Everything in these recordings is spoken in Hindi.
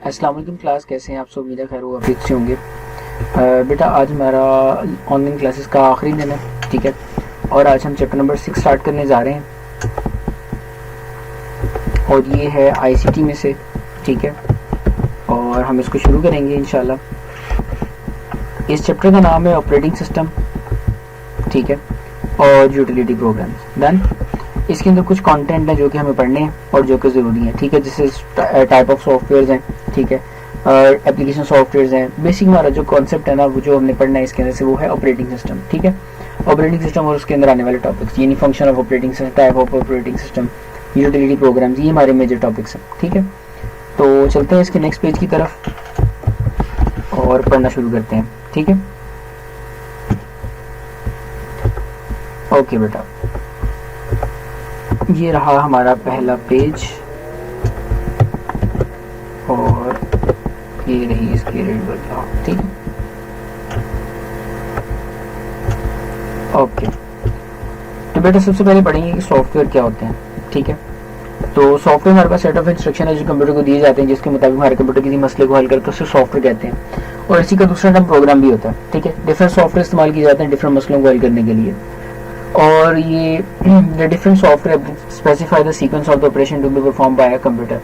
अस्सलाम वालेकुम क्लास, कैसे हैं आप सब? उम्मीद है खैर वो ठीक से होंगे। बेटा आज हमारा ऑनलाइन क्लासेस का आखिरी दिन है, ठीक है। और आज हम चैप्टर नंबर 6 स्टार्ट करने जा रहे हैं और ये है आईसीटी में से, ठीक है। और हम इसको शुरू करेंगे इंशाल्लाह। इस चैप्टर का नाम है ऑपरेटिंग सिस्टम, ठीक है, और यूटिलिटी प्रोग्राम्स। डन। इसके अंदर कुछ कंटेंट है जो कि हमें पढ़ने हैं और जो कि ज़रूरी है, ठीक है। जैसे टाइप ऑफ सॉफ्टवेयर हैं, ठीक है, और एप्लीकेशन सॉफ्टवेयर हैं। बेसिक हमारा जो कॉन्सेप्ट है ना, वो जो हमने पढ़ना है इसके अंदर से, वो है ऑपरेटिंग सिस्टम, ठीक है। ऑपरेटिंग सिस्टम और उसके अंदर आने वाले टॉपिक्स, यानी function of operating system, type of operating system, utility programmes, ये हमारे मेजर टॉपिक्स हैं, ठीक है। तो चलते हैं इसके नेक्स्ट पेज की तरफ और पढ़ना शुरू करते हैं, ठीक है। ओके बेटा, ये रहा हमारा पहला पेज और ये रही इसकी रेड बदलाव, ठीक है। ओके, तो बेटा सबसे पहले पढ़ेंगे कि सॉफ्टवेयर क्या होते हैं, ठीक है। तो सॉफ्टवेयर हमारे पास सेट ऑफ इंस्ट्रक्शन है जो कंप्यूटर को दिए जाते हैं, जिसके मुताबिक हमारे कंप्यूटर किसी मसले को हल करते हैं, उसे सॉफ्टवेयर कहते हैं। और इसी का दूसरा नाम प्रोग्राम भी होता है, ठीक है। डिफरेंट सॉफ्टवेयर इस्तेमाल किए जाते हैं डिफरेंट मसलों को हल करने के लिए। और ये the different software specify the sequence of the operation to be perform by a computer.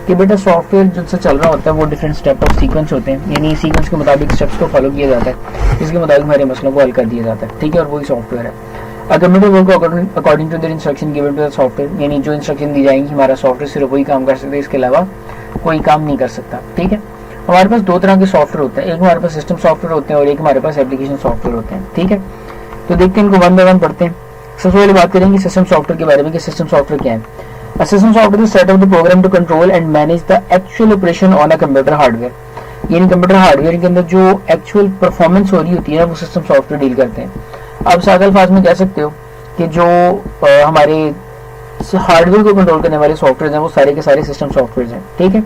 कि बेटा सॉफ्टवेयर जो से चल रहा होता है वो डिफरेंट स्टेप ऑफ सीक्वेंस होते हैं, यानी सीक्वेंस के मुताबिक स्टेप्स को फॉलो किया जाता है, इसके मुताबिक हमारे मसलों को हल कर दिया जाता है, ठीक है। और वही सॉफ्टवेयर है। A computer work according to the instruction given to the software, यानी जो इंस्ट्रक्शन दी जाएंगी हमारा सॉफ्टवेयर सिर्फ वही काम कर सकता है, इसके अलावा कोई काम नहीं कर सकता, ठीक है। हमारे पास दो तरह के सॉफ्टवेयर होते हैं, एक हमारे पास सिस्टम सॉफ्टवेयर होते हैं और एक हमारे पास एप्लीकेशन सॉफ्टवेयर होते हैं, ठीक है। तो देखते हैं इनको वन बाय वन पढ़ते हैं। सबसे पहले बात करेंगे सिस्टम सॉफ्टवेयर के बारे में कि सिस्टम सॉफ्टवेयर क्या है। A system software is set of the program to control and manage the actual operation on a computer hardware, यानी कंप्यूटर हार्डवेयर के अंदर जो एक्चुअल परफॉर्मेंस हो रही होती है वो सिस्टम सॉफ्टवेयर डील करते हैं। अब सादे अल्फाज में कह सकते हो कि जो हमारे हार्डवेयर को कंट्रोल करने वाले सॉफ्टवेयर हैं वो सारे के सारे सिस्टम सॉफ्टवेयर हैं, ठीक है।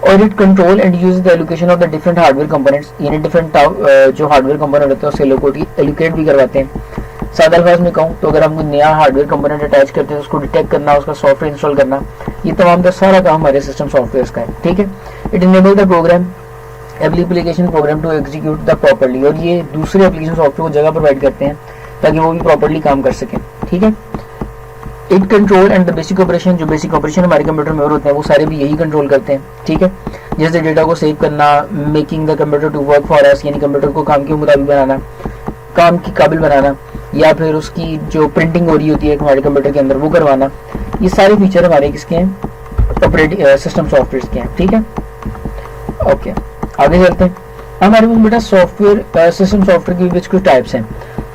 और it control and use the allocation of the different hardware components, यानी डिफरेंट जो हार्डवेयर कंपोनेंट होते हैं उसे एलोकेट भी करवाते हैं। सादा अल्फाज में कहूँ तो अगर हम कोई नया हार्डवेयर कंपोनेंट अटैच करते हैं, उसको डिटेक्ट करना, उसका सॉफ्टवेयर इंस्टॉल करना, ये तमाम का सारा काम हमारे सिस्टम सॉफ्टवेयर का है, ठीक है। It enable the program application program to execute the properly, और ये दूसरे एप्लीकेशन सॉफ्टवेयर को जगह प्रोवाइड करते हैं ताकि वो भी प्रॉपर्ली काम कर सकें, ठीक है। It control and the basic operation, जो बेसिक ऑपरेशन हमारे कंप्यूटर में होते हैं वो सारे भी यही कंट्रोल करते हैं, ठीक है। जैसे डेटा को सेव करना, making the computer to work for us, यानी कंप्यूटर को काम के मुताबिक बनाना, काम की काबिल बनाना, या फिर उसकी जो प्रिंटिंग हो रही होती है हमारे कंप्यूटर के अंदर वो करवाना, ये सारे फीचर हमारे किसके हैं? ऑपरेटिंग सिस्टम सॉफ्टवेयर के हैं, ठीक है। ओके, आगे चलते हैं। हमारे पास बेटा सॉफ्टवेयर सिस्टम सॉफ्टवेयर की कुछ टाइप्स हैं।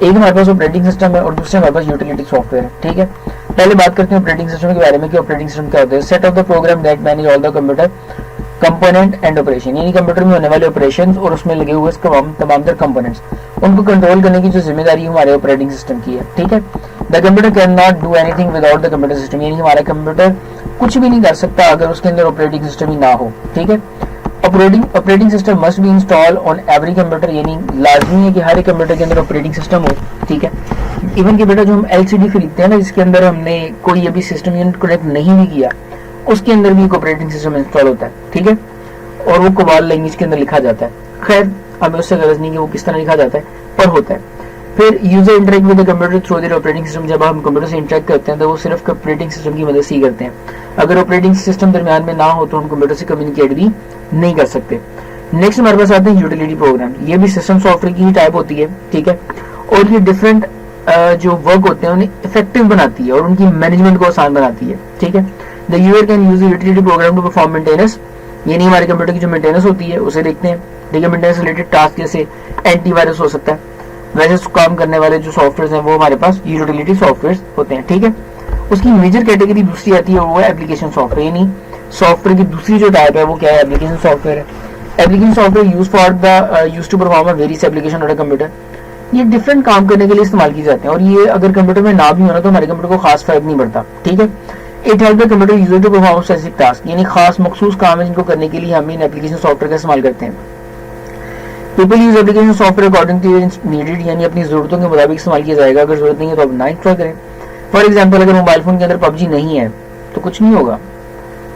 एक हमारे पास ऑपरेटिंग सिस्टम है और दूसरे हमारे पास यूटिलिटी सॉफ्टवेयर है, ठीक है। पहले बात करते हैं ऑपरेटिंग सिस्टम के बारे में कि ऑपरेटिंग सिस्टम क्या होता है। Set of the program that manage all the computer component and operation, यानी कंप्यूटर में होने वाले ऑपरेशंस और उसमें लगे हुए तमाम तर कंपोनेंट्स, उनको कंट्रोल करने की जो जिम्मेदारी हमारे ऑपरेटिंग सिस्टम की है, ठीक है। The computer can not do anything without the computer system, यानी हमारा कंप्यूटर कुछ भी नहीं कर सकता अगर उसके अंदर ऑपरेटिंग सिस्टम ही ना हो, ठीक है। Operating system must be install on every computer, यानी लाजमी है कि हर एक कंप्यूटर के अंदर ऑपरेटिंग सिस्टम हो, ठीक है। इवन कि बेटा जो हम एलसीडी खरीदते हैं ना, जिसके अंदर हमने कोई अभी सिस्टम यूनिट कनेक्ट नहीं भी किया, उसके अंदर भी एक ऑपरेटिंग सिस्टम इंस्टॉल होता है, ठीक है। और वो कोबाल लैंग्वेज के अंदर लिखा जाता है। खैर हमें उससे गरज नहीं कि वो किस तरह लिखा जाता है, पर होता है। फिर user interact with the computer through their operating system, जब हम कंप्यूटर से इंटरेक्ट करते हैं तो वो सिर्फ ऑपरेटिंग सिस्टम की मदद से ही करते हैं। अगर ऑपरेटिंग सिस्टम दरमियान में ना हो तो हम कंप्यूटर से कम्युनिकेट भी नहीं कर सकते। नेक्स्ट हमारे पास आते हैं यूटिलिटी प्रोग्राम। ये भी सिस्टम सॉफ्टवेयर की ही टाइप होती है, ठीक है। और ये डिफरेंट जो वर्क होते हैं उन्हें इफेक्टिव बनाती है और उनकी मैनेजमेंट को आसान बनाती है, ठीक है। The user can use utility program to perform maintenance, यानी हमारे कंप्यूटर की जो मेंटेनेंस होती है उसे देखते हैं, ठीक है। मेंटेनेंस रिलेटेड टास्क जैसे एंटीवायरस हो सकता है, वैसे काम करने वाले जो सॉफ्टवेयर हैं वो हमारे पास यूटिलिटी सॉफ्टवेयर होते हैं, ठीक है। उसकी मेजर कैटेगरी दूसरी आती है, वो है एप्लीकेशन सॉफ्टवेयर, यानी सॉफ्टवेयर की दूसरी जो टाइप है वो क्या है? एप्लीकेशन सॉफ्टवेयर है। Application software use to perform various application on a computer, ये डिफरेंट काम करने के लिए इस्तेमाल किए जाते हैं और ये अगर कंप्यूटर में ना भी होना तो हमारे कंप्यूटर को खास फर्क नहीं पड़ता, ठीक है। It help the computer user to perform specific task, यानी खास मखसूस काम है जिनको करने के लिए हम इन एप्लीकेशन सॉफ्टवेयर का इस्तेमाल करते हैं। People use application software according to needed, यानी अपनी जरूरतों के मुताबिक इस्तेमाल किया जाएगा। अगर जरूरत नहीं है तो आप ना इंस्टॉल करें। फॉर एग्जाम्पल अगर मोबाइल फोन के अंदर पबजी नहीं है तो कुछ नहीं होगा,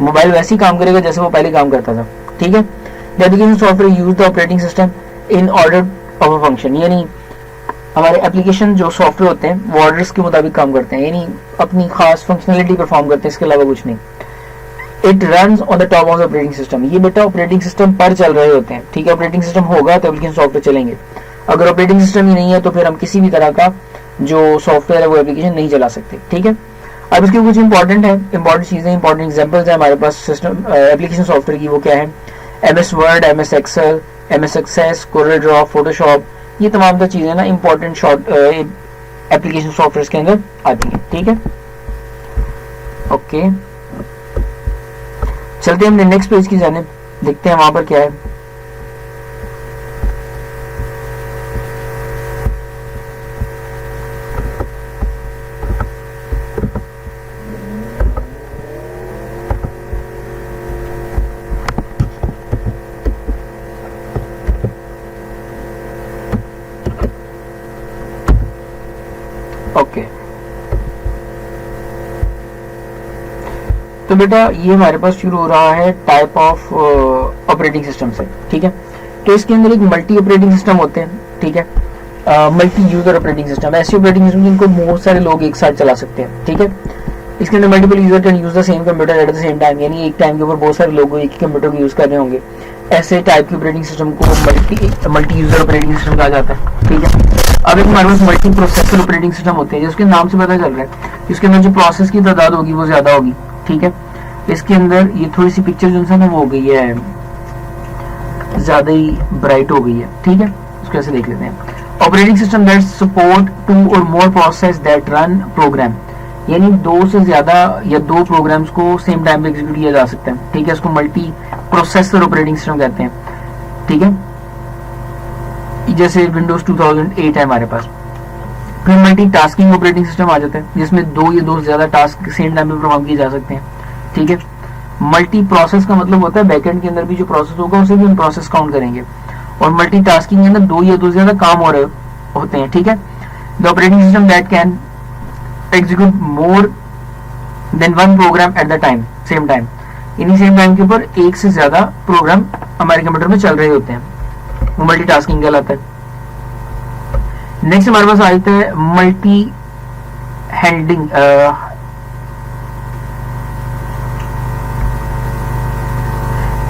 मोबाइल वैसे ही काम करेगा जैसे वो पहले काम करता था, ठीक है। The application software use the operating system in order of a function, यानी हमारे एप्लीकेशन जो सॉफ्टवेयर होते हैं वो ऑर्डर्स के मुताबिक काम करते हैं, यानी अपनी खास फंक्शनलिटी परफॉर्म करते हैं, इसके अलावा कुछ नहीं। It runs on the top of operating system, ये बेटा ऑपरेटिंग सिस्टम पर चल रहे होते हैं, ठीक है। ऑपरेटिंग सिस्टम होगा तो एप्लीकेशन सॉफ्टवेयर चलेंगे, अगर ऑपरेटिंग सिस्टम ही नहीं है तो फिर हम किसी भी तरह का जो सॉफ्टवेयर है वो एप्लीकेशन नहीं चला सकते, ठीक है। अब इसके कुछ इंपॉर्टेंट है, इंपॉर्टेंट चीजें, इंपॉर्टेंट एग्जांपल्स है हमारे पास सिस्टम एप्लीकेशन सॉफ्टवेयर की, वो क्या है? MS Word, MS Excel, MS Access, Corel Draw, Photoshop, ये तमाम चीजें ना इंपॉर्टेंट शॉर्ट एप्लीकेशन सॉफ्टवेयर के अंदर आती है, ठीक है। ओके, चलते हैं हमने नेक्स्ट पेज की जानिब, देखते हैं वहां पर क्या है। ओके, तो बेटा ये हमारे पास शुरू हो रहा है टाइप ऑफ ऑपरेटिंग सिस्टम से, ठीक है। तो इसके अंदर एक मल्टी ऑपरेटिंग सिस्टम होते हैं, ठीक है, मल्टी यूजर ऑपरेटिंग सिस्टम, ऐसे ऑपरेटिंग सिस्टम जिनको बहुत सारे लोग एक साथ चला सकते हैं, ठीक है। इसके अंदर multiple user can use the same computer at the same time, यानी एक टाइम के ऊपर बहुत सारे लोग एक ही कंप्यूटर को यूज कर रहे होंगे, ऐसे टाइप के ऑपरेटिंग सिस्टम को मल्टी यूजर ऑपरेटिंग सिस्टम कहा जाता है, ठीक है। अब एक हमारे पास मल्टी प्रोसेसर ऑपरेटिंग सिस्टम होते हैं, जिसके नाम से पता चल रहा है इसके अंदर जो प्रोसेस की तादाद होगी वो ज्यादा होगी, ठीक है। इसके अंदर ये थोड़ी सी पिक्चर जो है वो हो गई है, ज्यादा ही ब्राइट हो गई है, ठीक है, उसको ऐसे देख लेते हैं। ऑपरेटिंग सिस्टम दैट सपोर्ट 2 और more process that run programme, यानी 2 से ज्यादा या 2 प्रोग्राम्स को सेम टाइम पे एग्जीक्यूट किया जा सकता है, ठीक है। इसको मल्टी प्रोसेसर ऑपरेटिंग सिस्टम कहते हैं, ठीक है। जैसे विंडोज 2008 है हमारे पास। फिर मल्टी टास्किंग ऑपरेटिंग सिस्टम आ जाता है, जिसमें 2 या 2 से ज्यादा टास्क सेम टाइम पे परफॉर्म किए जा सकते हैं, ठीक है। मल्टी प्रोसेस का मतलब होता है बैकएंड के अंदर भी जो प्रोसेस होगा उसे भी हम प्रोसेस काउंट करेंगे, और मल्टी टास्किंग के अंदर 2 या 2 से ज्यादा काम हो रहे होते हैं, ठीक है। The operating system that can execute more than 1 program at the time, same time, यानी सेम टाइम के ऊपर एक से ज्यादा प्रोग्राम हमारे कंप्यूटर में चल रहे होते हैं, वो मल्टी टास्किंग कहलाता है। नेक्स्ट हमारे पास आ जाता है multi handling,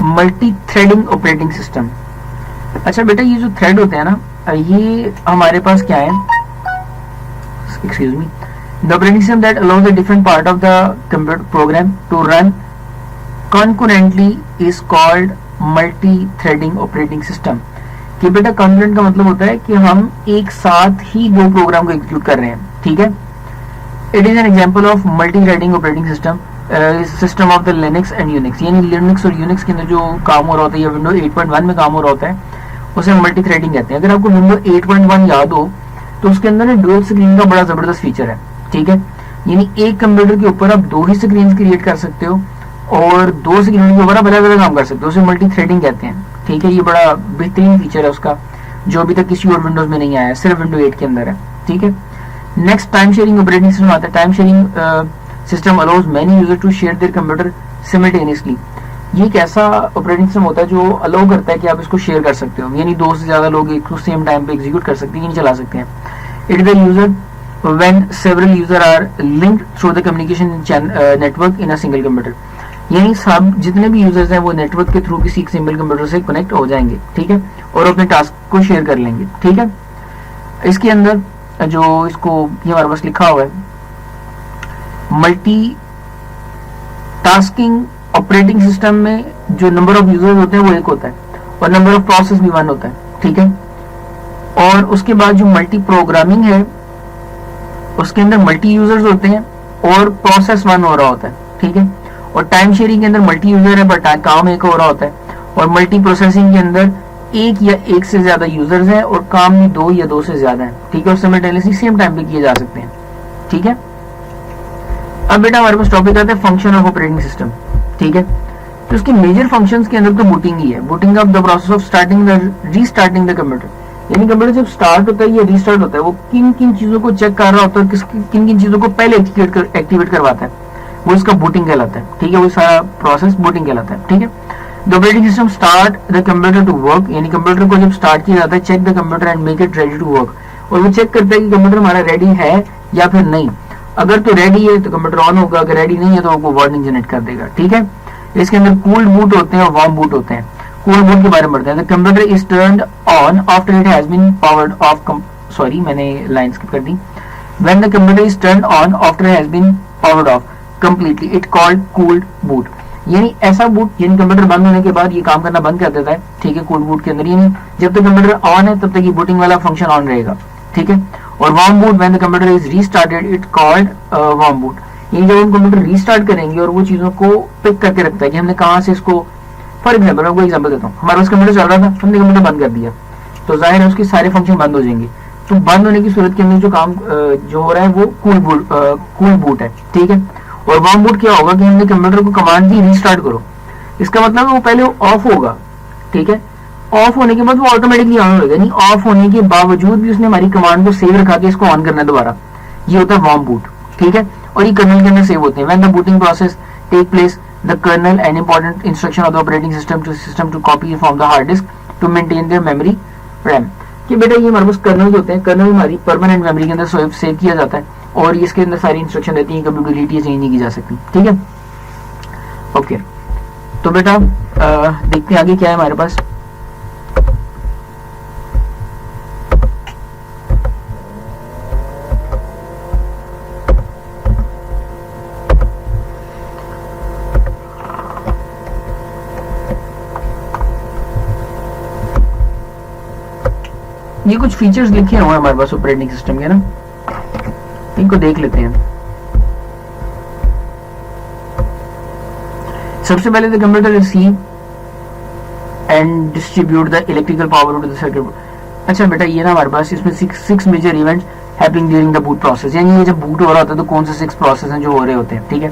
multi threading operating system. अच्छा बेटा, ये जो थ्रेड होते हैं ना, ये हमारे पास क्या है, excuse me, the operating system that allows the different part of the computer program to run concurrently is called multi threading operating system. कि बेटा कंकरेंट का मतलब होता है कि हम एक साथ ही 2 प्रोग्राम को एग्जीक्यूट कर रहे हैं, ठीक है। It is an example of multi threading operating system, system of the Linux and Unix, यानी लिनक्स और यूनिक्स के अंदर जो काम हो रहा होता है या विंडो 8.1 में काम हो रहा होता है उसे हम मल्टी थ्रेडिंग कहते हैं। अगर आपको विंडो 8.1 याद हो तो उसके अंदर डुअल स्क्रीन का बड़ा जबरदस्त फीचर है, ठीक है, यानी एक कंप्यूटर के ऊपर आप 2 ही स्क्रीन क्रिएट कर सकते हो और 2 स्क्रीन के ऊपर आप अलग अलग काम कर सकते हो, उसे मल्टी थ्रेडिंग कहते हैं, ठीक है। ये बड़ा बेहतरीन फीचर है उसका, जो अभी तक किसी और विंडोज में नहीं आया है, सिर्फ विंडो 8 के अंदर है, ठीक है। Next time sharing operating system आता है। Time sharing system allows many user to share their computer simultaneously. ये एक ऐसा ऑपरेटिंग सिस्टम होता है जो अलाउ करता है कि आप इसको शेयर कर सकते हो, यानी 2 से ज्यादा लोग एक सेम टाइम पे एग्जीक्यूट कर सकते हैं, चला सकते हैं। It is the user when several user are linked through the communication network in a single computer, यानी सब जितने भी यूजर्स हैं वो नेटवर्क के थ्रू किसी सिंगल कंप्यूटर से कनेक्ट हो जाएंगे, ठीक है, और अपने टास्क को शेयर कर लेंगे, ठीक है। इसके अंदर जो इसको ये हमारे पास लिखा हुआ है, मल्टी टास्किंग ऑपरेटिंग सिस्टम में जो नंबर ऑफ यूजर्स होते हैं वो 1 होता है और नंबर ऑफ प्रोसेस भी 1 होता है, ठीक है। और उसके बाद जो मल्टी प्रोग्रामिंग है उसके अंदर मल्टी यूजर्स होते हैं और प्रोसेस 1 हो रहा होता है, ठीक है। और टाइम शेयरिंग के अंदर मल्टी यूजर है बट काम 1 हो रहा होता है, और मल्टी प्रोसेसिंग के अंदर 1 या 1 से ज्यादा यूजर्स हैं और काम भी 2 या 2 से ज्यादा है, ठीक है, और सिमिल्टेनियसली सेम टाइम पे किए जा सकते हैं, ठीक है। अब बेटा हमारे पास टॉपिक आता है फंक्शन ऑफ ऑपरेटिंग सिस्टम, ठीक है। तो उसके मेजर फंक्शंस के अंदर तो बूटिंग ही है, booting of the process of starting the restarting the computer, यानी कंप्यूटर जब स्टार्ट होता है या रीस्टार्ट होता है वो किन किन चीजों को चेक कर रहा होता है, किन किन चीजों को पहले एक्टिवेट करवाता है, वो इसका बूटिंग कहलाता है, ठीक है, वो सारा प्रोसेस बूटिंग कहलाता है, ठीक है। The operating system start the computer to work, यानी कंप्यूटर को जब स्टार्ट किया जाता है, check the computer and make it ready to work, और वो चेक करता है कि कंप्यूटर हमारा रेडी है या फिर नहीं। अगर तो रेडी है तो कंप्यूटर ऑन होगा, अगर रेडी नहीं है तो वो वार्निंग जनरेट कर देगा। ठीक है, इसके अंदर कूल्ड बूट होते हैं और वार्म बूट होते हैं। कूल्ड बूट के बारे में पढ़ते हैं। The computer is turned on after it has been powered off, sorry मैंने लाइन स्किप कर दी। When the computer is turned on after has been powered off completely, it called cooled boot, यानी ऐसा बूट यानी कंप्यूटर बंद होने के बाद ये काम करना बंद कर देता है। ठीक है, कूल्ड बूट के अंदर यानी जब तक कंप्यूटर ऑन है तब तक ये बूटिंग वाला फंक्शन ऑन रहेगा। ठीक है, और warm boot when the computer is restarted it called warm boot, यानी जब हम कंप्यूटर रीस्टार्ट करेंगे और वो चीजों को पिक करके रखता है कि हमने कहाँ से इसको, फॉर एग्जाम्पल मैं आपको एग्जाम्पल देता हूँ, हमारा पास कंप्यूटर चल रहा था, हमने कंप्यूटर बंद कर दिया तो जाहिर है उसके सारे फंक्शन बंद हो जाएंगे। तो बंद होने की सूरत के अंदर जो काम जो हो रहा है वो कूल बूट है। ठीक है, और वार्म बूट क्या होगा कि हमने कंप्यूटर को कमांड दी रीस्टार्ट करो, इसका मतलब है वो पहले ऑफ होगा। ठीक है, ऑफ होने के बाद वो ऑटोमेटिकली ऑन होगा, यानी ऑफ होने के बावजूद भी उसने हमारी कमांड को सेव रखा के इसको ऑन करना है दोबारा, ये होता है वार्म बूट। ठीक है, और ये कर्नल के अंदर सेव होते हैं। When the booting process take place the kernel and important instruction of the operating system to copy from the hard disk to maintain their memory RAM, कि बेटा ये हमारे पास कर्नल होते हैं, कर्नल हमारी परमानेंट मेमोरी के अंदर सेव किया जाता है और इसके अंदर सारी इंस्ट्रक्शन रहती है, कभी डिलीट या चेंज नहीं की जा सकती। ठीक है, ओके, तो बेटा देखते हैं आगे क्या है हमारे पास। ये कुछ फीचर्स लिखे हुए हैं हमारे पास ऑपरेटिंग सिस्टम के ना, इनको देख लेते हैं। सबसे पहले the computer receive and distribute the electrical power to the circuit board. अच्छा बेटा ये ना हमारे पास इसमें six major events happening during the boot process, यानी ये जब बूट हो रहा होता है तो कौन से 6 प्रोसेस हैं जो हो रहे होते हैं। ठीक है,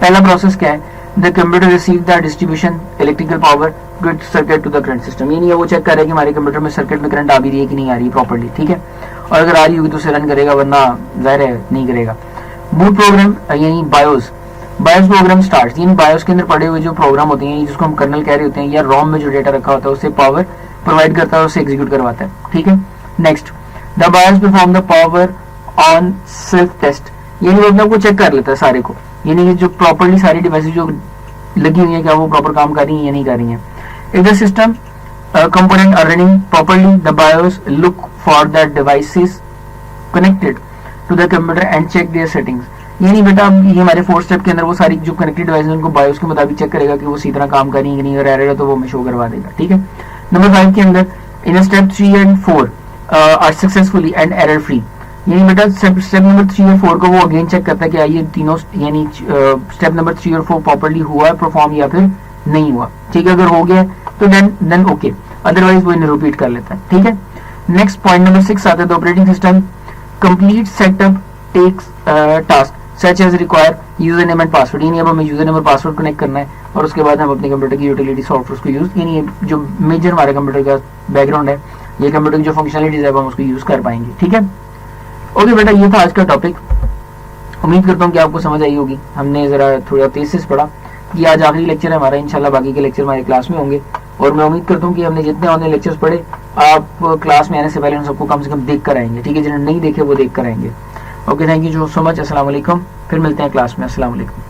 पहला प्रोसेस क्या है, the computer receive the distribution electrical power to circuit to the current system, यानी वो चेक कर रहा है कि हमारे कंप्यूटर में सर्किट में करंट आ भी रही है कि नहीं आ रही है प्रॉपर्ली। ठीक है, और अगर आ रही होगी तो उसे रन करेगा, वरना जाहिर है नहीं करेगा। बूट प्रोग्राम यानी बायोस प्रोग्राम स्टार्ट, यानी बायोस के अंदर पड़े हुए जो प्रोग्राम होते हैं जिसको हम कर्नल कह रहे होते हैं या रोम में जो डेटा रखा होता है उससे पावर प्रोवाइड करता है, उससे एग्जीक्यूट करवाता है। ठीक है, next the BIOS perform the power on self test, यानी वो अपने आप को चेक कर लेता है सारे को, यानी जो प्रॉपर्ली सारी डिवाइसेस जो लगी हुई है क्या वो प्रॉपर काम कर रही है या नहीं कर रही है। If the system component are running properly, the BIOS look for the devices connected to the computer and check their settings, यानी बेटा ये हमारे 4 स्टेप के अंदर वो सारी जो कनेक्टेड डिवाइस उनको BIOS के मुताबिक चेक करेगा कि वो इसी तरह काम कर रही है कि नहीं, और एरर है तो वो हमें शो करवा देगा। ठीक है, नंबर 5 के अंदर in step 3 and 4 are successfully and error free, यानी बेटा स्टेप नंबर 3 और 4 को वो अगेन चेक करता है कि ये तीनों यानी स्टेप नंबर 3 और 4 प्रॉपर्ली हुआ है परफॉर्म या फिर नहीं हुआ। ठीक है, अगर हो गया तो देन ओके, अदरवाइज वो इन्हें रिपीट कर लेता है। ठीक है, नेक्स्ट पॉइंट नंबर 6 आता है, the operating system complete setup takes task such as require user name and password, यानी अब हमें यूजर नेम और पासवर्ड कनेक्ट करना है और उसके बाद हम अपने कंप्यूटर की यूटिलिटी सॉफ्टवेयर को यूज, यानी जो मेजर हमारे कंप्यूटर का बैकग्राउंड है, ये कंप्यूटर की जो फंक्शनलिटीज है हम उसको यूज कर पाएंगे। ठीक है, ओके बेटा ये था आज का टॉपिक, उम्मीद करता हूँ कि आपको समझ आई होगी। हमने जरा थोड़ा तेज से पढ़ा, ये आज आखिरी लेक्चर है हमारा, इंशाल्लाह बाकी के लेक्चर हमारे क्लास में होंगे और मैं उम्मीद करता हूँ कि हमने जितने ऑनलाइन लेक्चर्स पढ़े आप क्लास में आने से पहले उन सबको कम से कम देख कर आएंगे। ठीक है, जिन्हें नहीं देखे वो देख कर आएंगे। Okay, thank you so much, अस्सलाम वालेकुम, फिर मिलते हैं क्लास में, अस्सलाम वालेकुम।